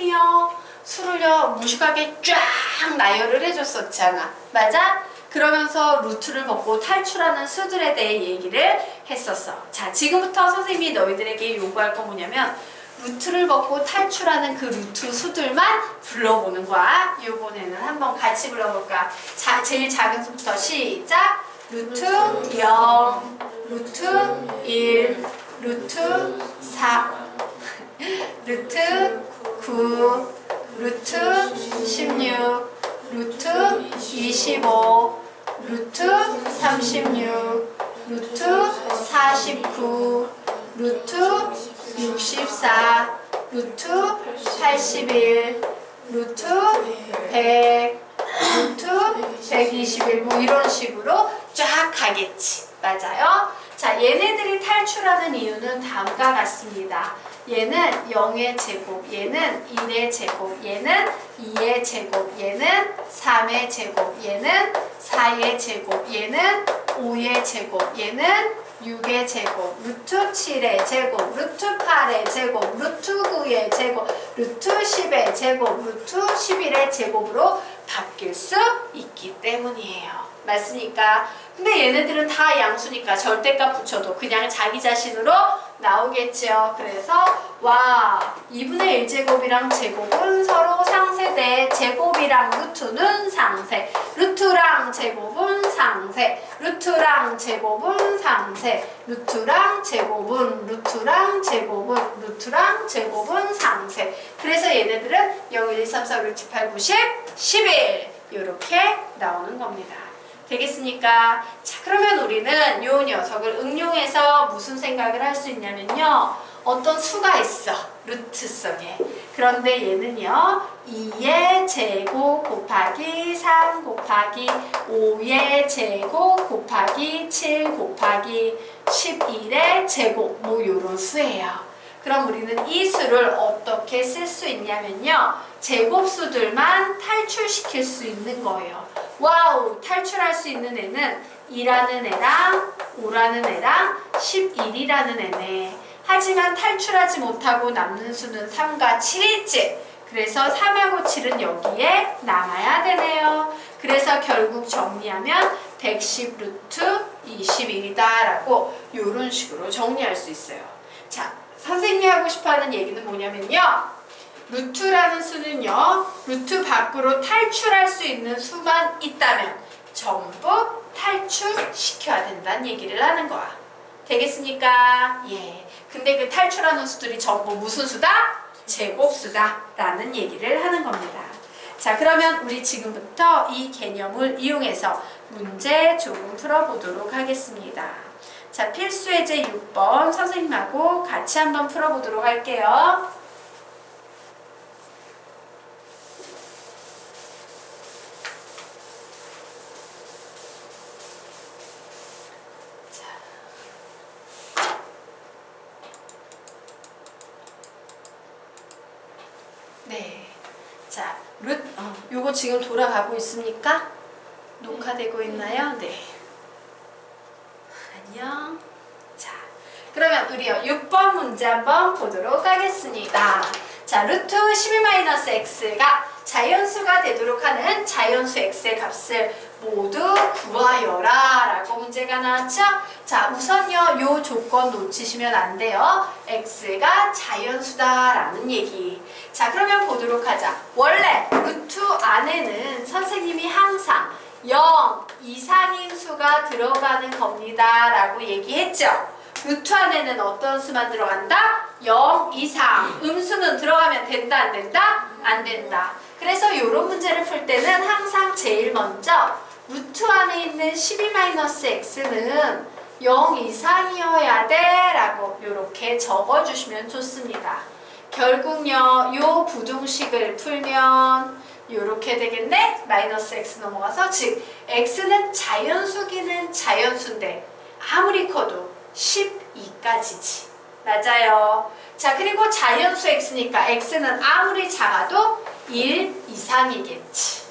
선생님이요 수를요 무식하게 쫙 나열을 해줬었잖아. 맞아? 그러면서 루트를 벗고 탈출하는 수들에 대해 얘기를 했었어. 자, 지금부터 선생님이 너희들에게 요구할 건 뭐냐면 루트를 벗고 탈출하는 그 루트 수들만 불러보는 거야. 요번에는 한번 같이 불러볼까? 자, 제일 작은 수부터 시작! 루트 0, 루트 1, 루트 4, 루트 9, 루트 16, 루트 25, 루트 36, 루트 49, 루트 64, 루트 81, 루트 100, 루트 121, 뭐 이런 식으로 쫙 가겠지. 맞아요? 자, 얘네들이 탈출하는 이유는 다음과 같습니다. 얘는 0의 제곱, 얘는 1의 제곱, 얘는 2의 제곱, 얘는 3의 제곱, 얘는 4의 제곱, 얘는 5의 제곱, 얘는 6의 제곱, 루트 7의 제곱, 루트 8의 제곱, 루트 9의 제곱, 루트 10의 제곱, 루트 11의 제곱으로 바뀔 수 있기 때문이에요. 맞습니까? 근데 얘네들은 다 양수니까 절대값 붙여도 그냥 자기 자신으로 나오겠죠. 그래서 와 2분의 1제곱이랑 제곱은 서로 상세대, 제곱이랑 루트는 상세, 루트랑 제곱은 상세, 루트랑 제곱은 상세, 루트랑 제곱은, 루트랑 제곱은, 루트랑 제곱은 상세. 그래서 얘네들은 0, 1, 2, 3, 4, 5, 6, 7, 8, 9, 10, 11 이렇게 나오는 겁니다. 되겠습니까? 자, 그러면 우리는 요 녀석을 응용해서 무슨 생각을 할 수 있냐면요. 어떤 수가 있어. 루트 속에. 그런데 얘는요. 2의 제곱 곱하기 3 곱하기 5의 제곱 곱하기 7 곱하기 11의 제곱 뭐 요런 수예요. 그럼 우리는 이 수를 어떻게 쓸 수 있냐면요. 제곱수들만 탈출시킬 수 있는 거예요. 와우! 탈출할 수 있는 애는 2라는 애랑 5라는 애랑 11이라는 애네. 하지만 탈출하지 못하고 남는 수는 3과 7이지. 그래서 3하고 7은 여기에 남아야 되네요. 그래서 결국 정리하면 110 루트 21이다 라고 이런 식으로 정리할 수 있어요. 자, 선생님이 하고 싶어하는 얘기는 뭐냐면요. 루트라는 수는요. 루트 밖으로 탈출할 수 있는 수만 있다면 전부 탈출시켜야 된다는 얘기를 하는 거야. 되겠습니까? 예. 근데 그 탈출하는 수들이 전부 무슨 수다? 제곱수다 라는 얘기를 하는 겁니다. 자, 그러면 우리 지금부터 이 개념을 이용해서 문제 조금 풀어보도록 하겠습니다. 자, 필수예제 6번 선생님하고 같이 한번 풀어보도록 할게요. 네. 자, 요거 지금 돌아가고 있습니까? 녹화되고 있나요? 네. 안녕. 자, 그러면 우리요 6번 문제 한번 보도록 하겠습니다. 자, 루트 12-x가 자연수가 되도록 하는 자연수 x의 값을 모두 구하여라 라고 문제가 나왔죠? 자, 우선요 요 조건 놓치시면 안 돼요. x가 자연수다 라는 얘기. 자, 그러면 보도록 하자. 원래 루트 안에는 선생님이 항상 0 이상인 수가 들어가는 겁니다 라고 얘기했죠. 루트 안에는 어떤 수만 들어간다? 0 이상. 음수는 들어가면 된다 안 된다? 안 된다. 그래서 이런 문제를 풀 때는 항상 제일 먼저 루트 안에 있는 12-x는 0 이상이어야 돼 라고 이렇게 적어주시면 좋습니다. 결국요 요 부등식을 풀면 요렇게 되겠네? 마이너스 x 넘어가서 즉 x는 자연수기는 자연수인데 아무리 커도 12까지지. 맞아요. 자, 그리고 자연수 x니까 x는 아무리 작아도 1 이상이겠지.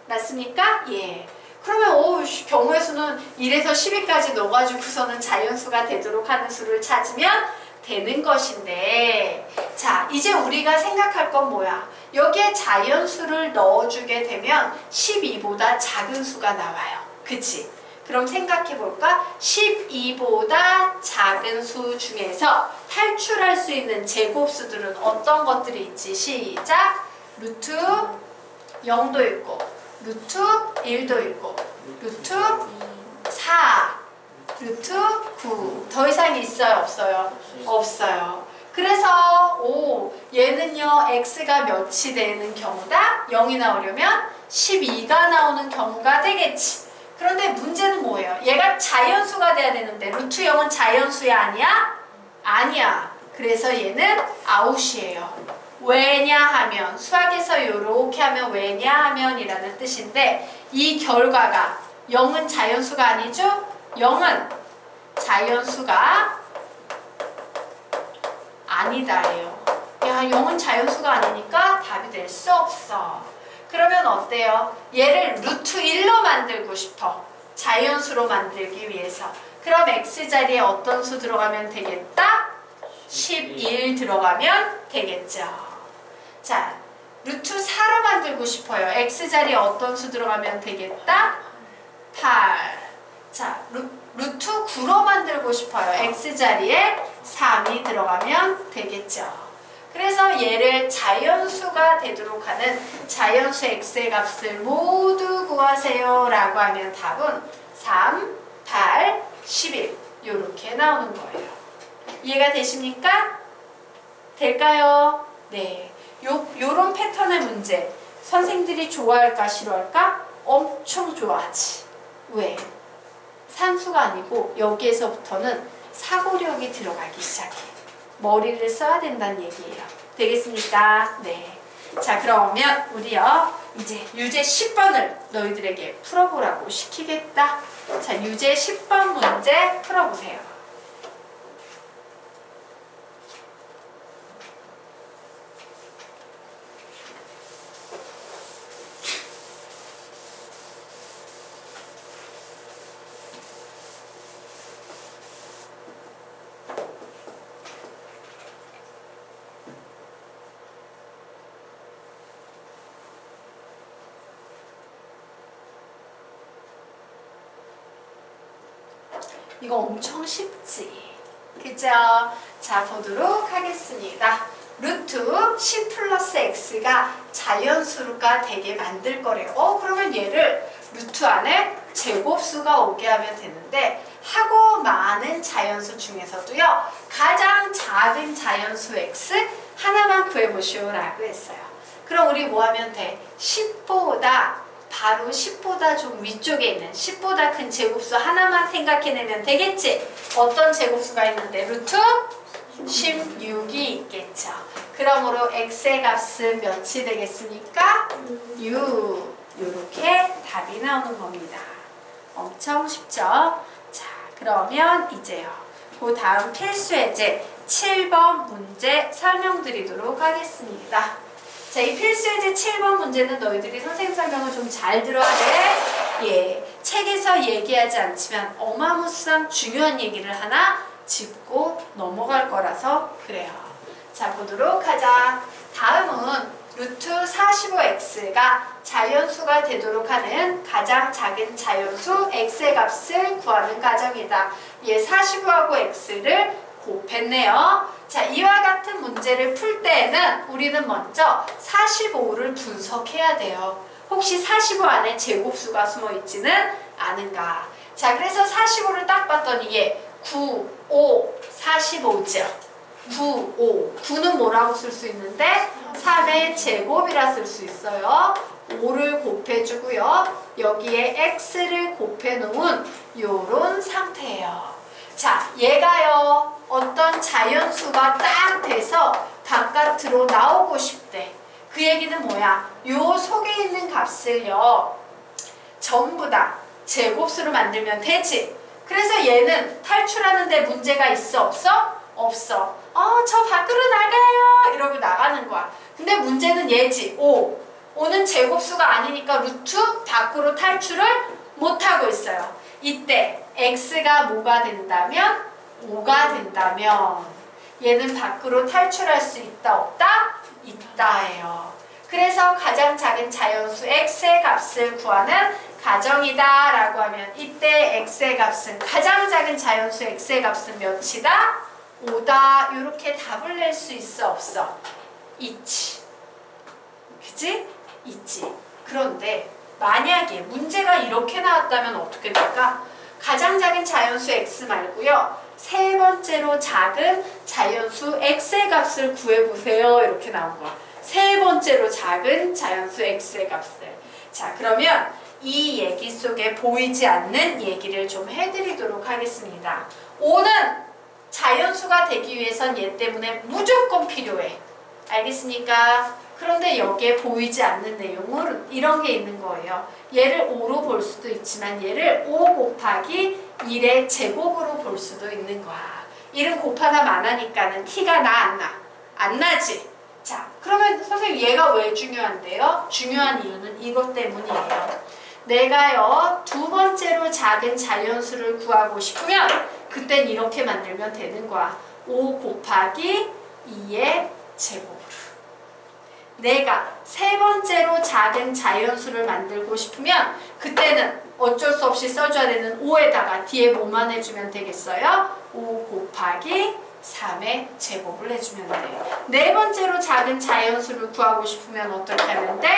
맞습니까? 예. 그러면 경우의 수는 1에서 12까지 넣어가지고서는 자연수가 되도록 하는 수를 찾으면 되는 것인데 자, 이제 우리가 생각할 건 뭐야? 여기에 자연수를 넣어주게 되면 12보다 작은 수가 나와요. 그치? 그럼 생각해 볼까? 12보다 작은 수 중에서 탈출할 수 있는 제곱수들은 어떤 것들이 있지? 시작! 루트 0도 있고, 루트 1도 있고, 루트 4, 루트 9. 더 이상 있어요? 없어요? 없어요. 그래서 얘는요 x가 몇이 되는 경우다? 0이 나오려면 12가 나오는 경우가 되겠지. 그런데 문제는 뭐예요? 얘가 자연수가 돼야 되는데 루트 0은 자연수야 아니야? 아니야. 그래서 얘는 아웃이에요. 왜냐하면 수학에서 이렇게 하면 왜냐하면 이라는 뜻인데 이 결과가 0은 자연수가 아니죠? 0은 자연수가 아니다예요. 야, 0은 자연수가 아니니까 답이 될 수 없어. 그러면 어때요? 얘를 루트 1로 만들고 싶어. 자연수로 만들기 위해서. 그럼 x자리에 어떤 수 들어가면 되겠다? 11 들어가면 되겠죠. 자, 루트 4로 만들고 싶어요. x자리에 어떤 수 들어가면 되겠다? 8. 자, 루트 9로 만들고 싶어요. x자리에 3이 들어가면 되겠죠. 그래서 얘를 자연수가 되도록 하는 자연수 x의 값을 모두 구하세요 라고 하면 답은 3, 8, 11 이렇게 나오는 거예요. 이해가 되십니까? 될까요? 네. 요런 패턴의 문제 선생들이 좋아할까 싫어할까? 엄청 좋아하지. 왜? 산수가 아니고 여기에서부터는 사고력이 들어가기 시작해. 머리를 써야 된다는 얘기예요. 되겠습니까? 네. 자, 그러면 우리요 이제 유제 10번을 너희들에게 풀어보라고 시키겠다. 자, 유제 10번 문제 풀어보세요. 이거 엄청 쉽지? 그죠? 자, 보도록 하겠습니다. 루트 10 플러스 x가 자연수가 되게 만들 거래요. 그러면 얘를 루트 안에 제곱수가 오게 하면 되는데 하고 많은 자연수 중에서도요 가장 작은 자연수 x 하나만 구해보시오 라고 했어요. 그럼 우리 뭐 하면 돼? 10보다 바로 10보다 좀 위쪽에 있는 10보다 큰 제곱수 하나만 생각해내면 되겠지? 어떤 제곱수가 있는데? 루트 16이 있겠죠. 그러므로 x의 값은 몇이 되겠습니까? 6. 이렇게 답이 나오는 겁니다. 엄청 쉽죠? 자, 그러면 이제요. 그 다음 필수예제 7번 문제 설명드리도록 하겠습니다. 자, 이 필수예제 7번 문제는 너희들이 선생님 설명을 좀 잘 들어야 돼. 예, 책에서 얘기하지 않지만 어마무시한 중요한 얘기를 하나 짚고 넘어갈 거라서 그래요. 자, 보도록 하자. 다음은 루트 45x가 자연수가 되도록 하는 가장 작은 자연수 x의 값을 구하는 과정이다. 예, 45하고 x를 곱했네요. 자, 이와 같은 문제를 풀 때에는 우리는 먼저 45를 분석해야 돼요. 혹시 45 안에 제곱수가 숨어 있지는 않은가? 자, 그래서 45를 딱 봤더니 얘 9, 5, 45죠. 9, 5. 9는 뭐라고 쓸 수 있는데 3의 제곱이라 쓸 수 있어요. 5를 곱해주고요. 여기에 x를 곱해놓은 요런 상태예요. 자, 얘가요 어떤 자연수가 딱 돼서 바깥으로 나오고 싶대. 그 얘기는 뭐야? 요 속에 있는 값을요 전부 다 제곱수로 만들면 되지. 그래서 얘는 탈출하는데 문제가 있어 없어? 없어. 저 밖으로 나가요 이러고 나가는 거야. 근데 문제는 얘지. 5는 제곱수가 아니니까 루트 밖으로 탈출을 못하고 있어요. 이때 x가 뭐가 된다면? 5가 된다면 얘는 밖으로 탈출할 수 있다 없다? 있다예요. 그래서 가장 작은 자연수 x의 값을 구하는 가정이다 라고 하면 이때 x의 값은 가장 작은 자연수 x의 값은 몇이다? 5다. 이렇게 답을 낼 수 있어 없어? 있지. 그치? 있지. 그런데 만약에 문제가 이렇게 나왔다면 어떻게 될까? 가장 작은 자연수 x 말고요. 세 번째로 작은 자연수 x의 값을 구해보세요. 이렇게 나온 거야. 세 번째로 작은 자연수 x의 값을. 자, 그러면 이 얘기 속에 보이지 않는 얘기를 좀 해드리도록 하겠습니다. 5는 자연수가 되기 위해선 얘 때문에 무조건 필요해. 알겠습니까? 그런데 여기에 보이지 않는 내용은 이런 게 있는 거예요. 얘를 5로 볼 수도 있지만 얘를 5 곱하기 1의 제곱으로 볼 수도 있는 거야. 1은 곱하나 마나니까는 t가 나 안 나? 안 나지? 자, 그러면 선생님 얘가 왜 중요한데요? 중요한 이유는 이것 때문이에요. 내가요 두 번째로 작은 자연수를 구하고 싶으면 그땐 이렇게 만들면 되는 거야. 5 곱하기 2의 제곱으로. 내가 세 번째로 작은 자연수를 만들고 싶으면 그때는 어쩔 수 없이 써줘야 되는 5에다가 뒤에 뭐만 해주면 되겠어요? 5 곱하기 3의 제곱을 해주면 돼요. 네 번째로 작은 자연수를 구하고 싶으면 어떻게 하면 돼?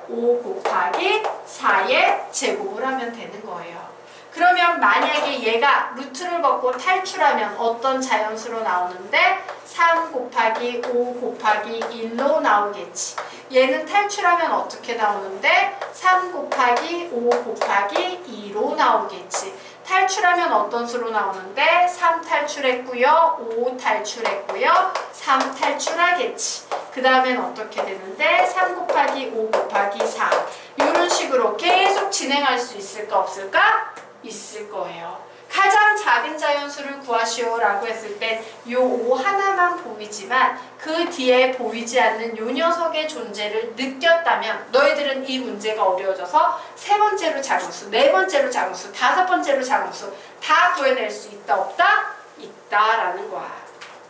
5 곱하기 4의 제곱을 하면 되는 거예요. 그러면 만약에 얘가 루트를 벗고 탈출하면 어떤 자연수로 나오는데 3 곱하기 5 곱하기 1로 나오겠지. 얘는 탈출하면 어떻게 나오는데 3 곱하기 5 곱하기 2로 나오겠지. 탈출하면 어떤 수로 나오는데 3 탈출했고요. 5 탈출했고요. 3 탈출하겠지. 그 다음엔 어떻게 되는데 3 곱하기 5 곱하기 4 이런 식으로 계속 진행할 수 있을까 없을까? 있을 거예요. 가장 작은 자연수를 구하시오 라고 했을 땐 요 5 하나만 보이지만 그 뒤에 보이지 않는 요 녀석의 존재를 느꼈다면 너희들은 이 문제가 어려워져서 세 번째로 작은 수, 네 번째로 작은 수, 다섯 번째로 작은 수 다 구해낼 수 있다 없다? 있다라는 거야.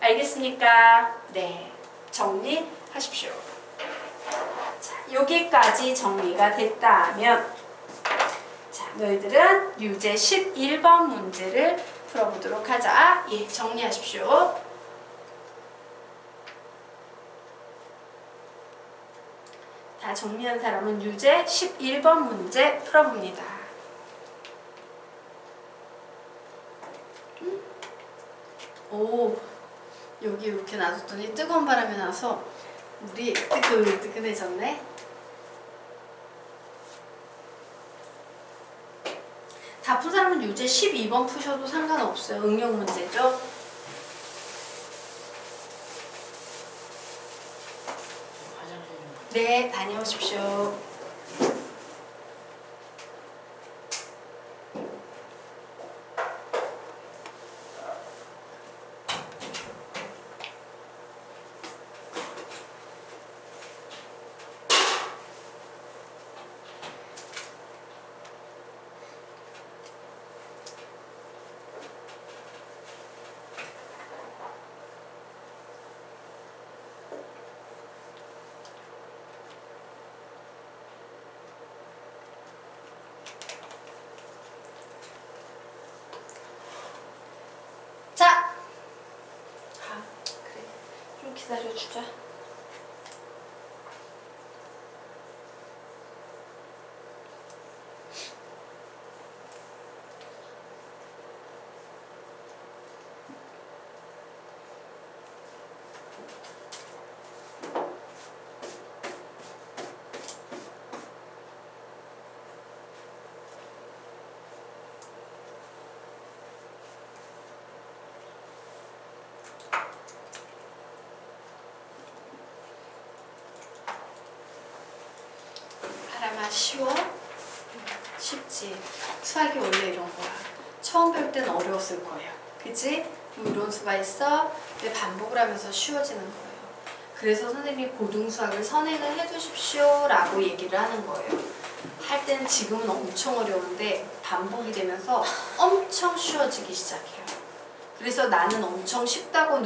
알겠습니까? 네. 정리하십시오. 자, 여기까지 정리가 됐다면 자, 너희들은 유제 11번 문제를 풀어보도록 하자. 예, 정리하십시오. 다 정리한 사람은 유제 11번 문제 풀어봅니다. 오, 여기 이렇게 놔뒀더니 뜨거운 바람이 나서 물이 뜨끈뜨끈해졌네. 다 푼 사람은 유제 12번 푸셔도 상관없어요. 응용 문제죠. 네, 다녀오십시오. 자, 그래. 좀 기다려주자. 바람아, 쉬워? 쉽지. 수학이 원래 이런 거야. 처음 배울 때는 어려웠을 거예요. 그치? 이런 수가 있어. 근데 반복을 하면서 쉬워지는 거예요. 그래서 선생님이 고등수학을 선행을 해두십시오 라고 얘기를 하는 거예요. 할 때는 지금은 엄청 어려운데 반복이 되면서 엄청 쉬워지기 시작해요. 그래서 나는 엄청 쉽다고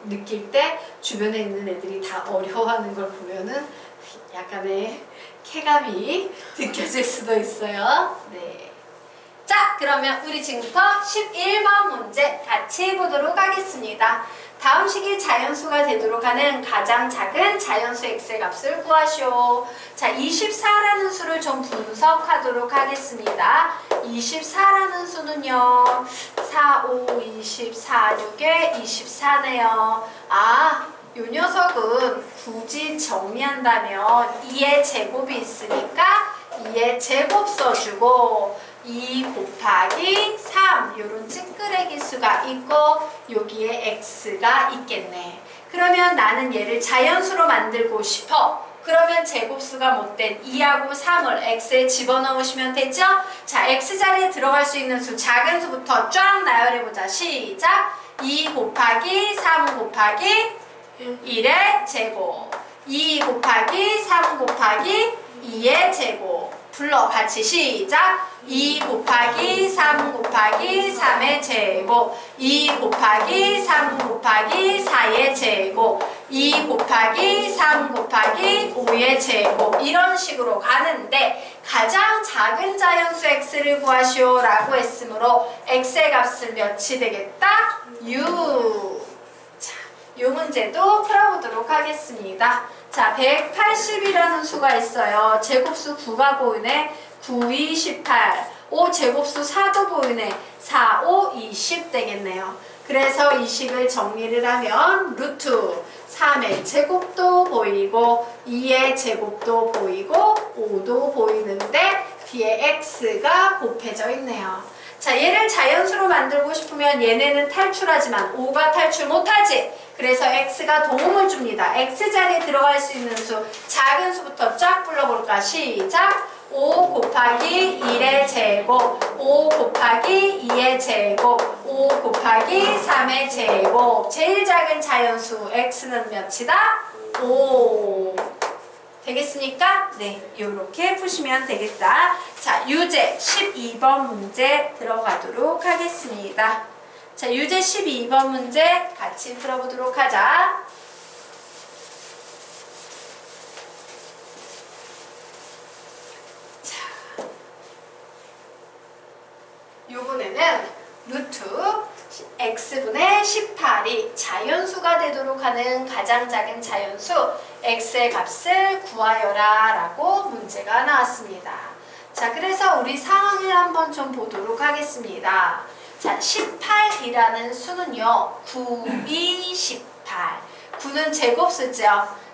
느낄 때 주변에 있는 애들이 다 어려워하는 걸 보면은 약간의 쾌감이 느껴질 수도 있어요. 네. 자, 그러면 우리 지금부터 11번 문제 같이 해보도록 하겠습니다. 다음 식이 자연수가 되도록 하는 가장 작은 자연수 x의 값을 구하시오. 자, 24라는 수를 좀 분석하도록 하겠습니다. 24라는 수는요, 4, 5, 24, 6에 24네요. 아, 요 녀석은 굳이 정리한다면 2의 제곱이 있으니까 2의 제곱 써주고 2 곱하기 3 요런 찌끄레기 수가 있고 여기에 x가 있겠네. 그러면 나는 얘를 자연수로 만들고 싶어. 그러면 제곱수가 못된 2하고 3을 x에 집어넣으시면 되죠? 자, x자리에 들어갈 수 있는 수 작은 수부터 쫙 나열해보자. 시작! 2 곱하기 3 곱하기 1의 제곱 2 곱하기 3 곱하기 2의 제곱 불러 같이 시작 2 곱하기 3 곱하기 3의 제곱 2 곱하기 3 곱하기 4의 제곱 2 곱하기 3 곱하기 5의 제곱 이런 식으로 가는데 가장 작은 자연수 x를 구하시오 라고 했으므로 x의 값은 몇이 되겠다? 6. 자, 이 문제도 풀어보도록 하겠습니다. 자, 180이라는 수가 있어요. 제곱수 9가 보이네. 9, 2, 18. 5 제곱수 4도 보이네. 4, 5, 20 되겠네요. 그래서 이 식을 정리를 하면 루트 3의 제곱도 보이고 2의 제곱도 보이고 5도 보이는데 뒤에 x가 곱해져 있네요. 자, 얘를 자연수로 만들고 싶으면 얘네는 탈출하지만 5가 탈출 못하지. 그래서 x가 도움을 줍니다. x자리에 들어갈 수 있는 수 작은 수부터 쫙 불러볼까? 시작! 5 곱하기 1의 제곱 5 곱하기 2의 제곱 5 곱하기 3의 제곱 제일 작은 자연수 x는 몇이다? 5 되겠습니까? 네, 이렇게 푸시면 되겠다. 자, 유제 12번 문제 들어가도록 하겠습니다. 자, 유제 12번 문제 같이 풀어보도록 하자. 자, 요번에는 루트 x분의 18이 자연수가 되도록 하는 가장 작은 자연수 x의 값을 구하여라 라고 문제가 나왔습니다. 자, 그래서 우리 상황을 한번 좀 보도록 하겠습니다. 자, 18이라는 수는요, 9, 2, 18. 9는 제곱수죠.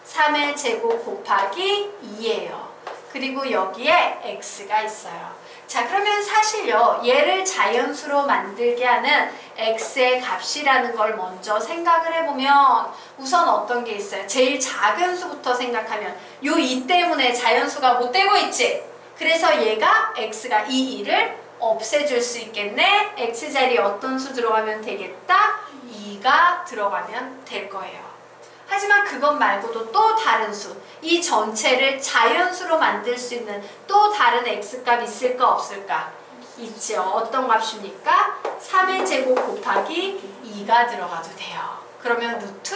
3의 제곱 곱하기 2예요. 그리고 여기에 x가 있어요. 자, 그러면 사실요, 얘를 자연수로 만들게 하는 x의 값이라는 걸 먼저 생각을 해보면 우선 어떤 게 있어요? 제일 작은 수부터 생각하면 요 2 때문에 자연수가 못 되고 있지? 그래서 얘가 x가 이 2를 없애줄 수 있겠네? x자리에 어떤 수 들어가면 되겠다? 2가 들어가면 될 거예요. 하지만 그것 말고도 또 다른 수, 이 전체를 자연수로 만들 수 있는 또 다른 x값 있을까 없을까? 있죠. 어떤 값입니까? 3의 제곱 곱하기 2가 들어가도 돼요. 그러면 루트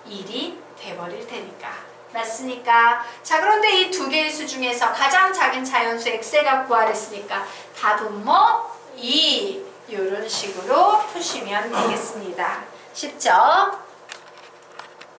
1이 돼버릴 테니까. 맞습니까? 자, 그런데 이 두 개의 수 중에서 가장 작은 자연수 x의 값 구하랬으니까 답은 뭐? 2. 이런 식으로 푸시면 되겠습니다. 쉽죠?